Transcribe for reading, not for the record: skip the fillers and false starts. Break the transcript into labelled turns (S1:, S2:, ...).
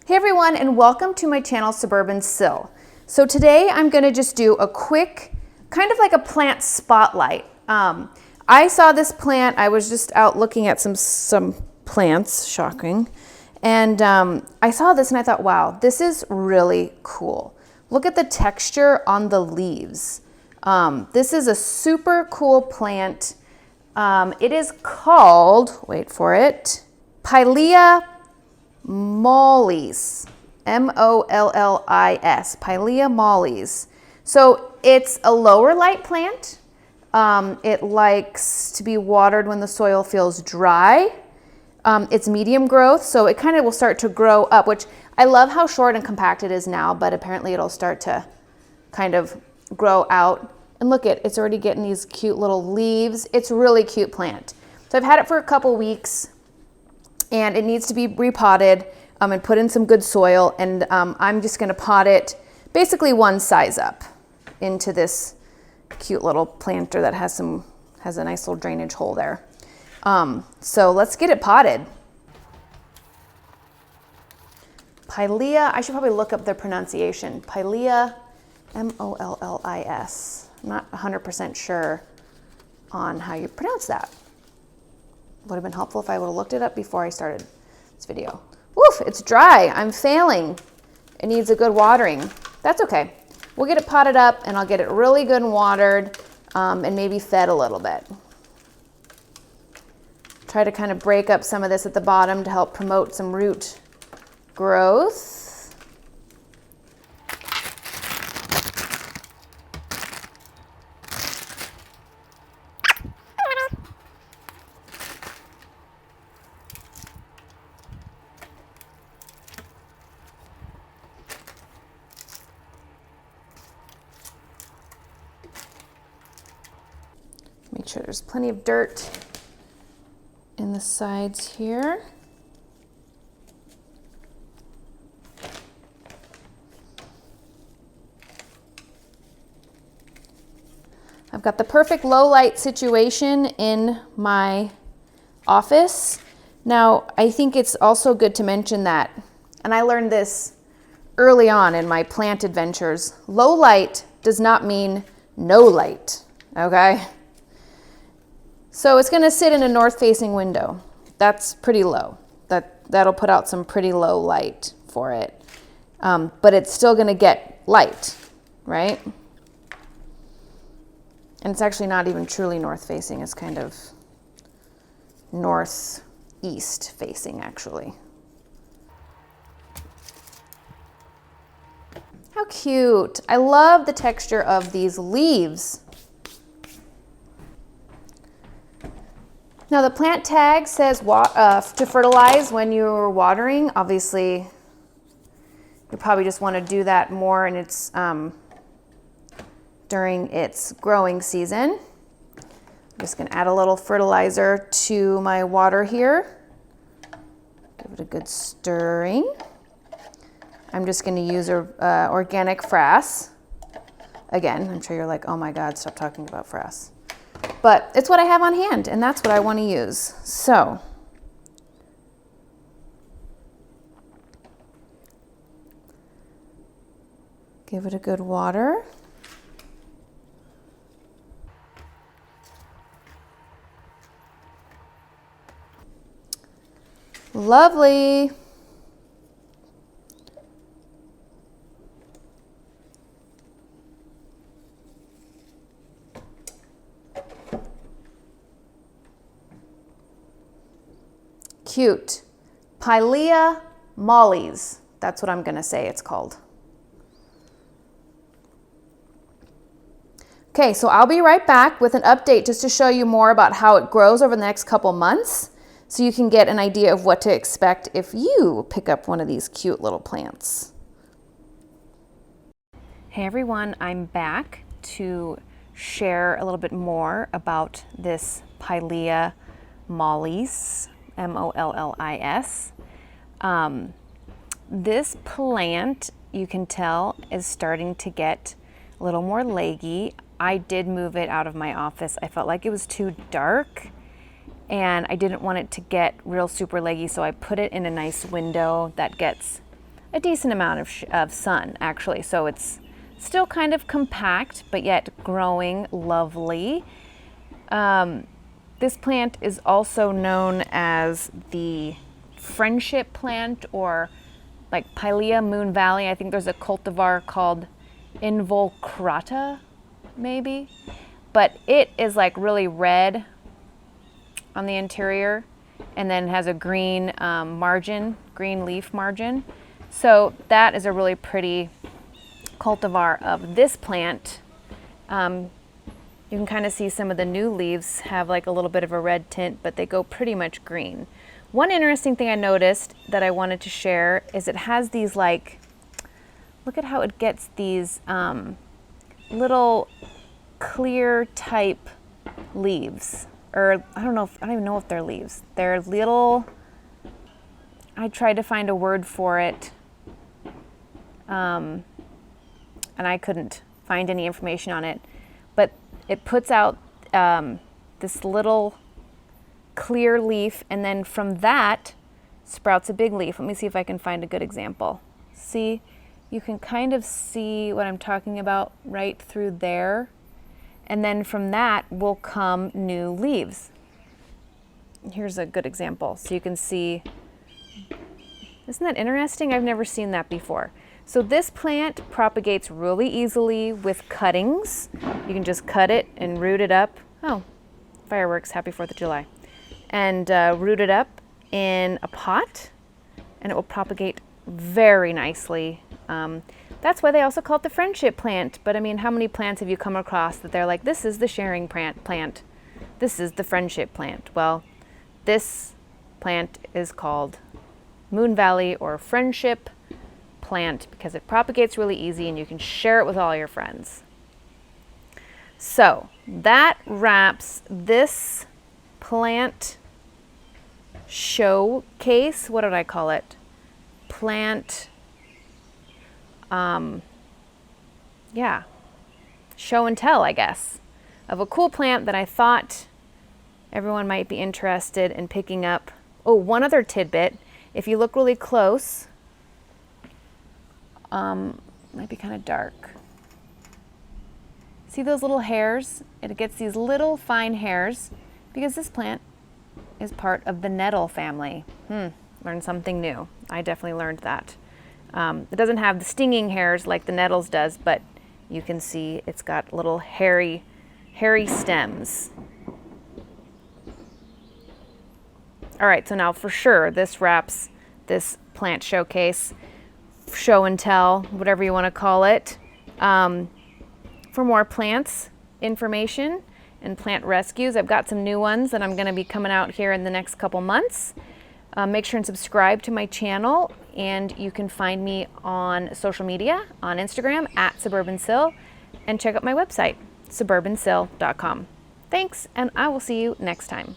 S1: Hey everyone, and welcome to my channel, Suburban Sill. So today I'm gonna just do a quick, kind of like a plant spotlight. I saw this plant, I was just out looking at some plants, shocking. And I saw this and I thought, wow, this is really cool. Look at the texture on the leaves. This is a super cool plant. It is called, wait for it, Pilea Mollis, M-O-L-L-I-S, Pilea Mollis. So it's a lower light plant. It likes to be watered when the soil feels dry. It's medium growth, so it kind of will start to grow up, which I love how short and compact it is now, but apparently it'll start to kind of grow out. And look it's already getting these cute little leaves. It's a really cute plant. So I've had it for a couple weeks. And it needs to be repotted and put in some good soil. And I'm just gonna pot it basically one size up into this cute little planter that has a nice little drainage hole there. So let's get it potted. Pilea, I should probably look up the pronunciation. Pilea, M-O-L-L-I-S. I'm not 100% sure on how you pronounce that. Would have been helpful if I would have looked it up before I started this video. Woof, it's dry. I'm failing. It needs a good watering. That's okay. We'll get it potted up and I'll get it really good and watered and maybe fed a little bit. Try to kind of break up some of this at the bottom to help promote some root growth. Make sure there's plenty of dirt in the sides here. I've got the perfect low light situation in my office. Now, I think it's also good to mention that, and I learned this early on in my plant adventures, low light does not mean no light, okay? So it's gonna sit in a north-facing window. That's pretty low. That'll put out some pretty low light for it. But it's still gonna get light, right? And it's actually not even truly north-facing. It's kind of northeast facing, actually. How cute. I love the texture of these leaves. Now the plant tag says to fertilize when you're watering. Obviously, you probably just want to do that more and it's during its growing season. I'm just going to add a little fertilizer to my water here. Give it a good stirring. I'm just going to use organic frass. Again, I'm sure you're like, oh my God, stop talking about frass. But it's what I have on hand, and that's what I want to use. So, give it a good water. Lovely. Cute. Pilea Mollis. That's what I'm going to say it's called. Okay, so I'll be right back with an update just to show you more about how it grows over the next couple months so you can get an idea of what to expect if you pick up one of these cute little plants. Hey everyone, I'm back to share a little bit more about this Pilea Mollis. M-O-L-L-I-S. This plant, you can tell, is starting to get a little more leggy. I did move it out of my office. I felt like it was too dark and I didn't want it to get real super leggy, so I put it in a nice window that gets a decent amount of sun actually. So it's still kind of compact, but yet growing lovely. This plant is also known as the friendship plant, or like Pilea Moon Valley. I think there's a cultivar called Involucrata, maybe. But it is like really red on the interior, and then has a green margin, green leaf margin. So that is a really pretty cultivar of this plant. You can kind of see some of the new leaves have like a little bit of a red tint, but they go pretty much green. One interesting thing I noticed that I wanted to share is it has these like, look at how it gets these little clear type leaves, or I don't even know if they're leaves. They're little, I tried to find a word for it, and I couldn't find any information on it, but it puts out this little clear leaf, and then from that sprouts a big leaf. Let me see if I can find a good example. See, you can kind of see what I'm talking about right through there. And then from that will come new leaves. Here's a good example. So you can see, isn't that interesting? I've never seen that before. So this plant propagates really easily with cuttings. You can just cut it and root it up. Oh, fireworks, happy 4th of July. And root it up in a pot, and it will propagate very nicely. That's why they also call it the friendship plant. But I mean, how many plants have you come across that they're like, this is the sharing plant, this is the friendship plant? Well, this plant is called Moon Valley or friendship plant because it propagates really easy and you can share it with all your friends. So that wraps this plant showcase. What did I call it? Plant, yeah, show and tell, I guess, of a cool plant that I thought everyone might be interested in picking up. Oh, one other tidbit. If you look really close, might be kind of dark. See those little hairs? It gets these little fine hairs because this plant is part of the nettle family. Learned something new. I definitely learned that. It doesn't have the stinging hairs like the nettles does, but you can see it's got little hairy stems. All right, so now for sure this wraps this plant showcase, show and tell, whatever you want to call it. For more plants information and plant rescues, I've got some new ones that I'm going to be coming out here in the next couple months. Make sure and subscribe to my channel, and you can find me on social media, on Instagram @SuburbanSyl, and check out my website, suburbansyl.com. Thanks, and I will see you next time.